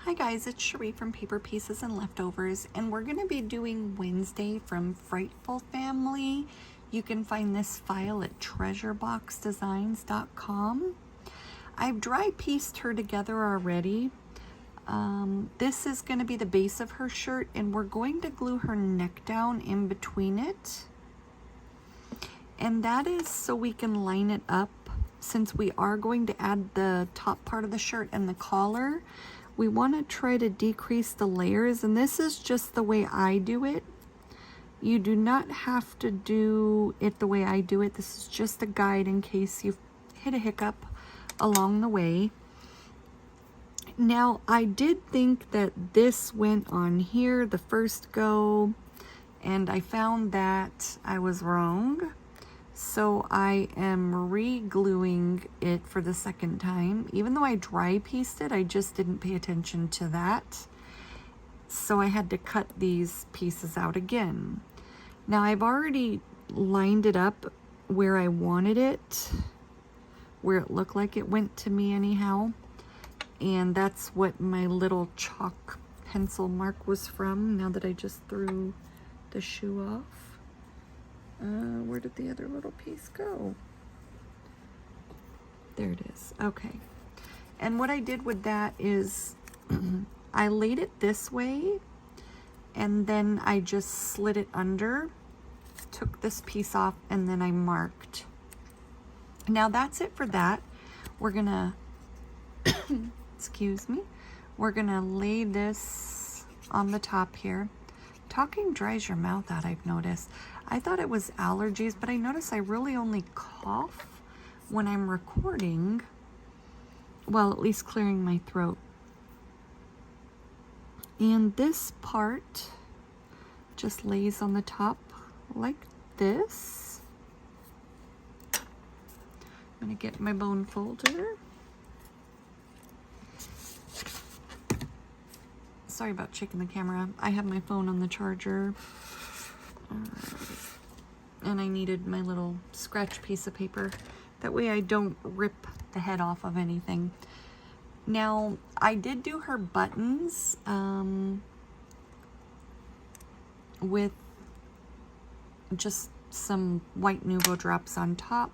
Hi guys, it's Cherie from Paper Pieces and Leftovers, and we're going to be doing Wednesday from Frightful Family. You can find this file at treasureboxdesigns.com. I've dry pieced her together already. This is going to be the base of her shirt, and we're going to glue her neck down in between it. And that is so we can line it up. Since we are going to add the top part of the shirt and the collar, we want to try to decrease the layers, and this is just the way I do it. You do not have to do it the way I do it. This is just a guide in case you hit a hiccup along the way. Now, I did think that this went on here the first go, and I found that I was wrong. So I am re-gluing it for the second time. Even though I dry pieced it, I just didn't pay attention to that. So I had to cut these pieces out again. Now I've already lined it up where I wanted it, where it looked like it went to me anyhow. And that's what my little chalk pencil mark was from, now that I just threw the shoe off. Where did the other little piece go? There it is. Okay. And what I did with that is I laid it this way, and then I just slid it under, took this piece off, and then I marked. Now that's it for that. We're gonna, excuse me, we're gonna lay this on the top here. Talking dries your mouth out, I've noticed. I thought it was allergies, but I notice I really only cough when I'm recording. Well, at least clearing my throat. And this part just lays on the top like this. I'm gonna get my bone folder. Sorry about shaking the camera. I have my phone on the charger. And I needed my little scratch piece of paper. That way I don't rip the head off of anything. Now, I did do her buttons with just some white Nuvo drops on top.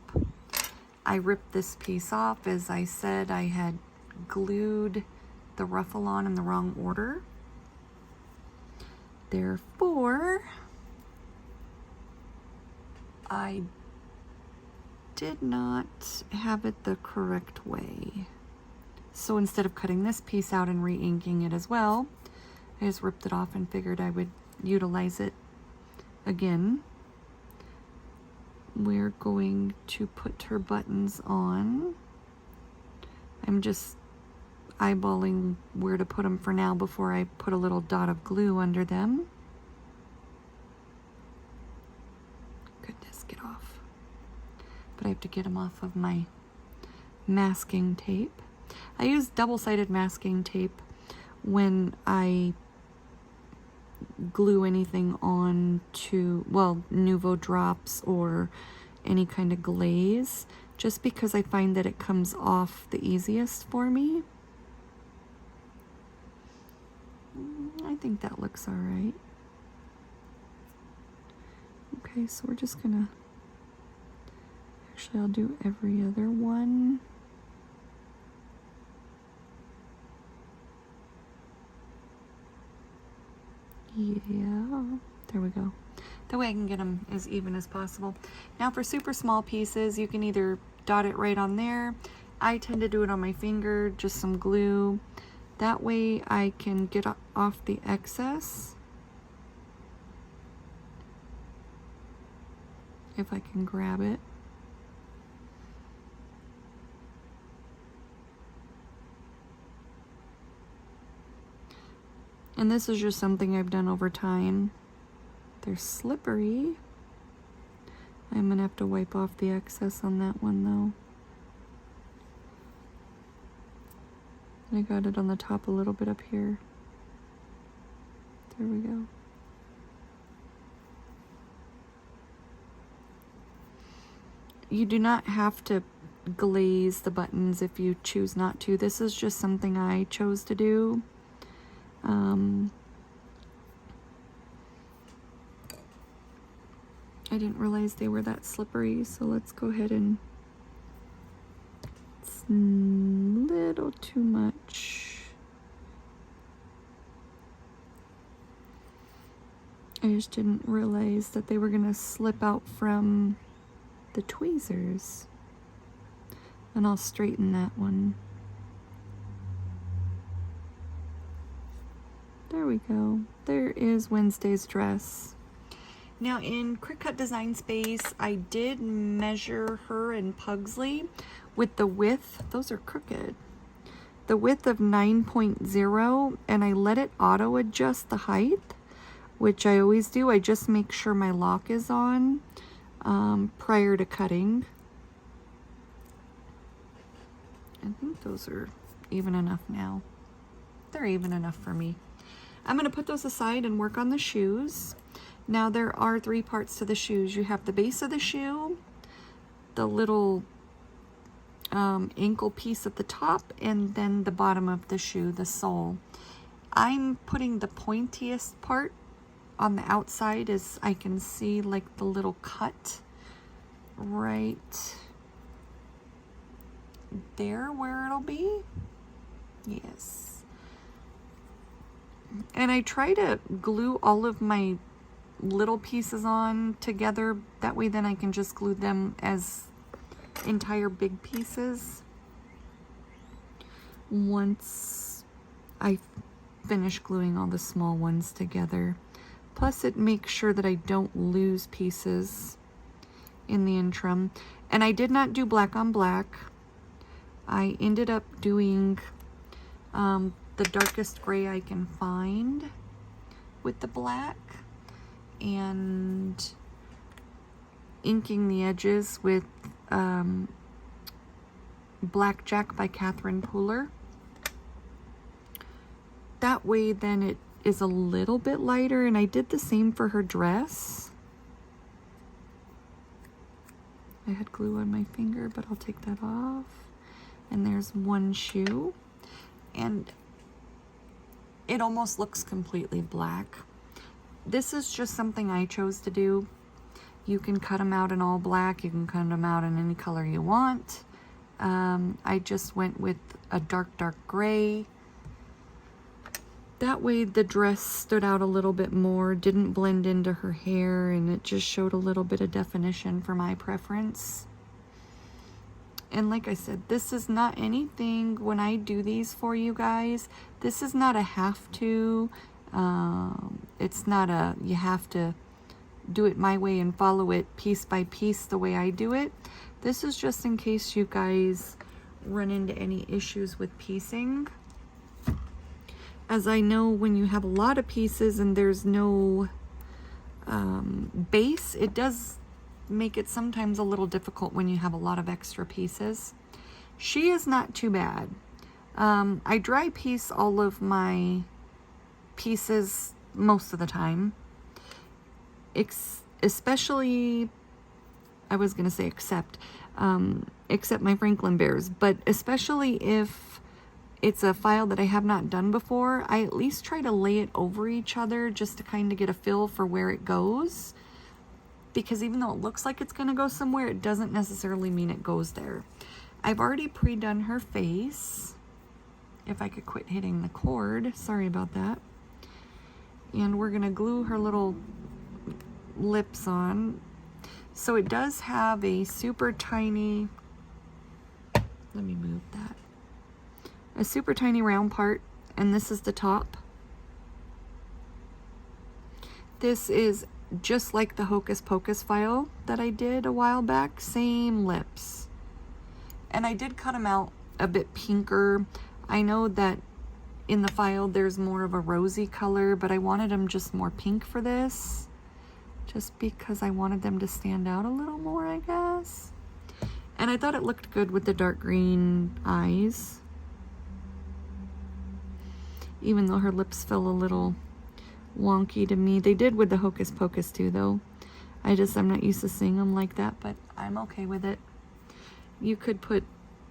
I ripped this piece off. As I said, I had glued the ruffle on in the wrong order. Therefore, I did not have it the correct way. So instead of cutting this piece out and re-inking it as well, I just ripped it off and figured I would utilize it again. We're going to put her buttons on. I'm just eyeballing where to put them for now before I put a little dot of glue under them. Goodness, get off. But I have to get them off of my masking tape. I use double-sided masking tape when I glue anything on to, well, Nuvo drops or any kind of glaze, just because I find that it comes off the easiest for me. I think that looks all right. Okay, so we're just gonna, actually I'll do every other one. Yeah, there we go. That way I can get them as even as possible. Now for super small pieces, you can either dot it right on there. I tend to do it on my finger, just some glue. That way I can get off the excess. If I can grab it. And this is just something I've done over time. They're slippery. I'm gonna have to wipe off the excess on that one though. I got it on the top a little bit up here. There we go. You do not have to glaze the buttons if you choose not to. This is just something I chose to do. I didn't realize they were that slippery, so let's go ahead and, it's a little too much. I just didn't realize that they were gonna slip out from the tweezers. And I'll straighten that one. There we go. There is Wednesday's dress. Now in Cricut Design Space, I did measure her and Pugsley with the width, those are crooked, the width of 9.0, and I let it auto adjust the height, which I always do. I just make sure my lock is on prior to cutting. I think those are even enough now. They're even enough for me. I'm going to put those aside and work on the shoes. Now there are 3 parts to the shoes. You have the base of the shoe, the little ankle piece at the top, and then the bottom of the shoe, the sole. I'm putting the pointiest part on the outside, as I can see like the little cut right there where it'll be. Yes. And I try to glue all of my little pieces on together. That way then I can just glue them as entire big pieces once I finish gluing all the small ones together. Plus it makes sure that I don't lose pieces in the interim. And I did not do black on black. I ended up doing the darkest gray I can find with the black, and inking the edges with Blackjack by Catherine Pooler. That way then it is a little bit lighter, and I did the same for her dress. I had glue on my finger, but I'll take that off. And there's one shoe, and it almost looks completely black. This is just something I chose to do. You can cut them out in all black, you can cut them out in any color you want. I just went with a dark gray. That way the dress stood out a little bit more, didn't blend into her hair, and it just showed a little bit of definition for my preference. And like I said, this is not anything, when I do these for you guys, this is not a have to. It's not a, you have to do it my way and follow it piece by piece the way I do it. This is just in case you guys run into any issues with piecing. As I know, when you have a lot of pieces and there's no base, it does make it sometimes a little difficult when you have a lot of extra pieces. She is not too bad. I dry piece all of my pieces most of the time, especially, I was gonna say except my Franklin Bears, but especially if it's a file that I have not done before, I at least try to lay it over each other just to kind of get a feel for where it goes. Because even though it looks like it's going to go somewhere, it doesn't necessarily mean it goes there. I've already pre-done her face. If I could quit hitting the cord. Sorry about that. And we're going to glue her little lips on. So it does have a super tiny, let me move that. A super tiny round part, and this is the top. This is just like the Hocus Pocus file that I did a while back, same lips. And I did cut them out a bit pinker. I know that in the file there's more of a rosy color, but I wanted them just more pink for this, just because I wanted them to stand out a little more, I guess. And I thought it looked good with the dark green eyes, even though her lips feel a little wonky to me. They did with the Hocus Pocus too, though. I'm not used to seeing them like that, but I'm okay with it. You could put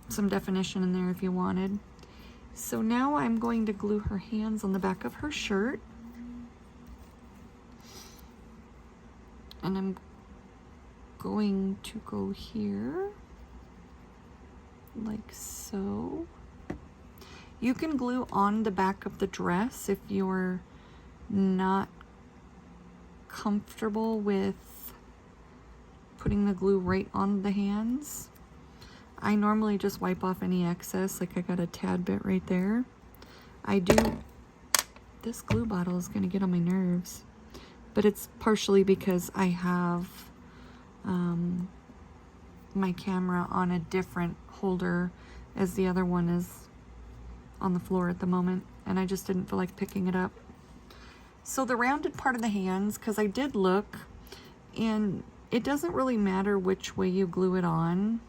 some definition in there if you wanted. So now I'm going to glue her hands on the back of her shirt. And I'm going to go here, like so. You can glue on the back of the dress if you're not comfortable with putting the glue right on the hands. I normally just wipe off any excess, like I got a tad bit right there. This glue bottle is gonna get on my nerves, but it's partially because I have my camera on a different holder as the other one is on the floor at the moment, and I just didn't feel like picking it up. So the rounded part of the hands, because I did look, and it doesn't really matter which way you glue it on.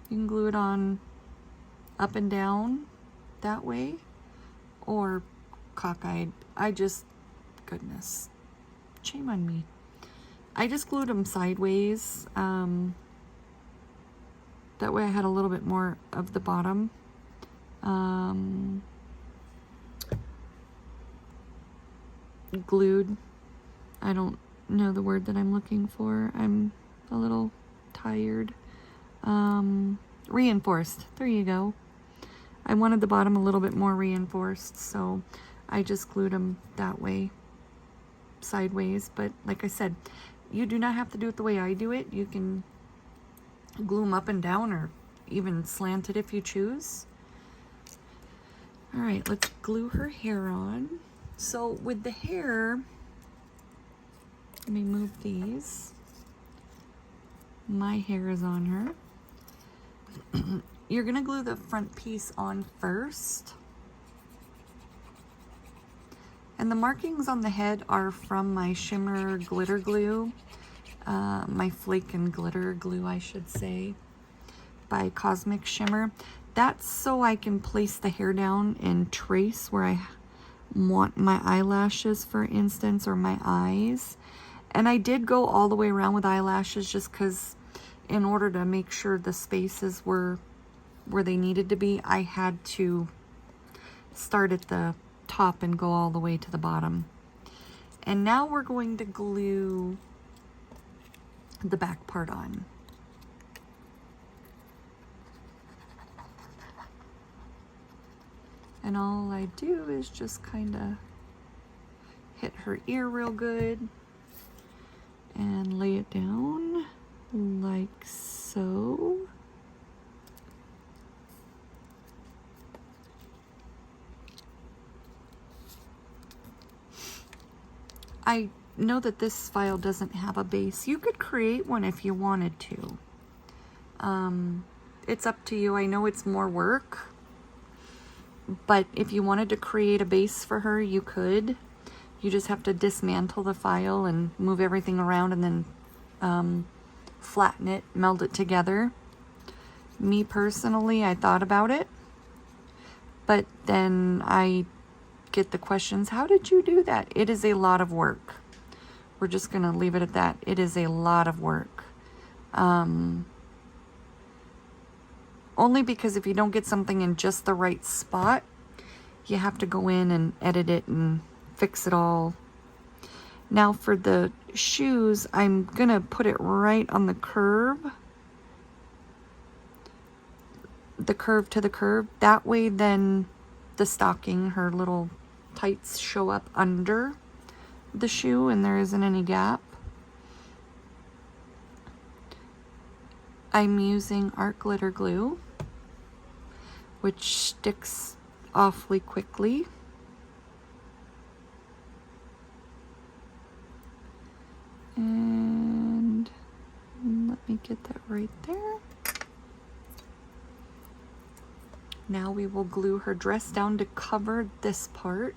You can glue it on up and down that way, or cockeyed. Goodness, shame on me. I just glued them sideways. That way I had a little bit more of the bottom. Glued. I don't know the word that I'm looking for. I'm a little tired. Reinforced. There you go. I wanted the bottom a little bit more reinforced, so I just glued them that way, sideways. But like I said, you do not have to do it the way I do it. You can glue them up and down, or even slant it if you choose. All right, let's glue her hair on. So with the hair, let me move these. My hair is on her. You're gonna glue the front piece on first. And the markings on the head are from my shimmer glitter glue, my flake and glitter glue, I should say, by Cosmic Shimmer. That's so I can place the hair down and trace where I want my eyelashes, for instance, or my eyes. And I did go all the way around with eyelashes just because in order to make sure the spaces were where they needed to be, I had to start at the top and go all the way to the bottom. And now we're going to glue the back part on. And all I do is just kind of hit her ear real good and lay it down like so. I know that this file doesn't have a base. You could create one if you wanted to. It's up to you. I know it's more work, but if you wanted to create a base for her, you could. You just have to dismantle the file and move everything around and then flatten it, meld it together. Me personally, I thought about it, but then I get the questions, how did you do that? It is a lot of work. We're just gonna leave it at that. It is a lot of work. Only because if you don't get something in just the right spot, you have to go in and edit it and fix it all. Now for the shoes, I'm gonna put it right on the curve. The curve to the curve. That way then the stocking, her little tights, show up under the shoe and there isn't any gap. I'm using art glitter glue, which sticks awfully quickly. And let me get that right there. Now we will glue her dress down to cover this part.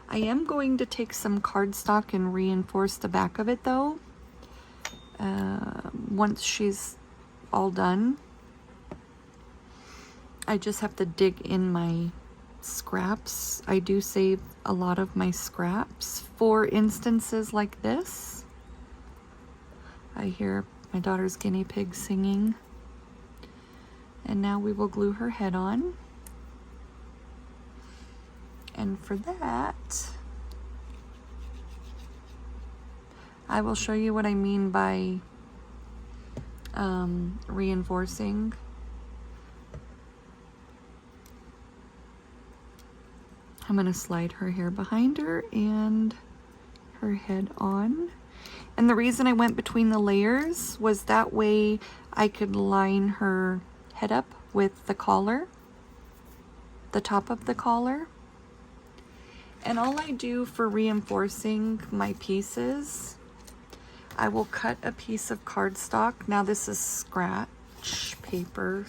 I am going to take some cardstock and reinforce the back of it though, once she's all done. I just have to dig in my scraps. I do save a lot of my scraps for instances like this. I hear my daughter's guinea pig singing. And now we will glue her head on. And for that, I will show you what I mean by reinforcing. I'm going to slide her hair behind her and her head on. And the reason I went between the layers was that way I could line her head up with the collar, the top of the collar. And all I do for reinforcing my pieces, I will cut a piece of cardstock. Now this is scrap paper.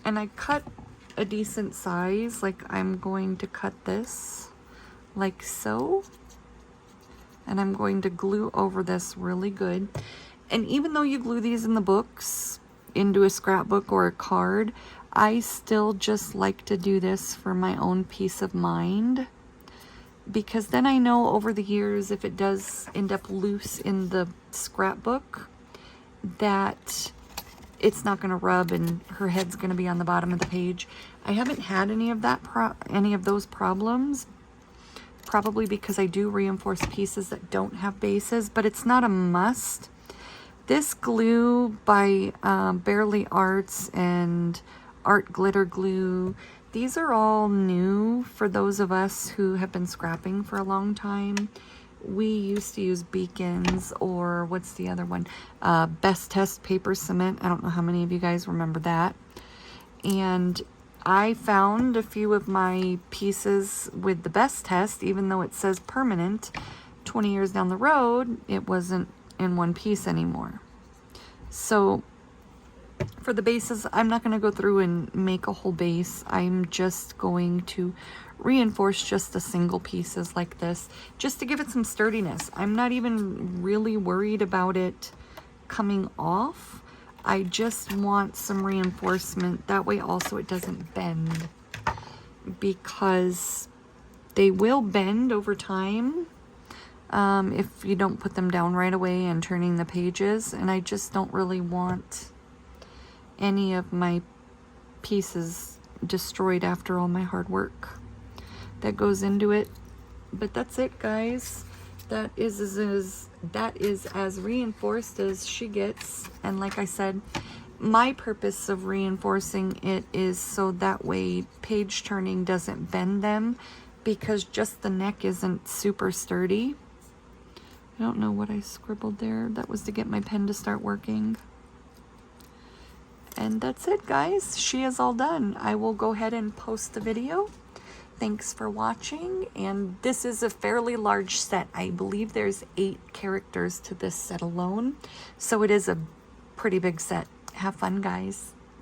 And I cut a decent size, like I'm going to cut this like so. And I'm going to glue over this really good. And even though you glue these in the books, into a scrapbook or a card, I still just like to do this for my own peace of mind. Because then I know over the years, if it does end up loose in the scrapbook, that it's not going to rub and her head's going to be on the bottom of the page. I haven't had any of those problems, probably because I do reinforce pieces that don't have bases, but it's not a must. This glue by Barely Arts and Art Glitter Glue, these are all new for those of us who have been scrapping for a long time. We used to use Beacons, or what's the other one? Best Test Paper Cement. I don't know how many of you guys remember that. And I found a few of my pieces with the Best Test, even though it says permanent, 20 years down the road, it wasn't in one piece anymore. So for the bases, I'm not going to go through and make a whole base. I'm just going to reinforce just the single pieces like this, just to give it some sturdiness. I'm not even really worried about it coming off. I just want some reinforcement. That way also it doesn't bend, because they will bend over time if you don't put them down right away and turning the pages. And I just don't really want any of my pieces destroyed after all my hard work that goes into it. But that's it, guys. That is as reinforced as she gets. And like I said, my purpose of reinforcing it is so that way page turning doesn't bend them, because just the neck isn't super sturdy. I don't know what I scribbled there. That was to get my pen to start working. And that's it, guys. She is all done. I will go ahead and post the video. Thanks for watching. And this is a fairly large set. I believe there's 8 characters to this set alone. So it is a pretty big set. Have fun, guys.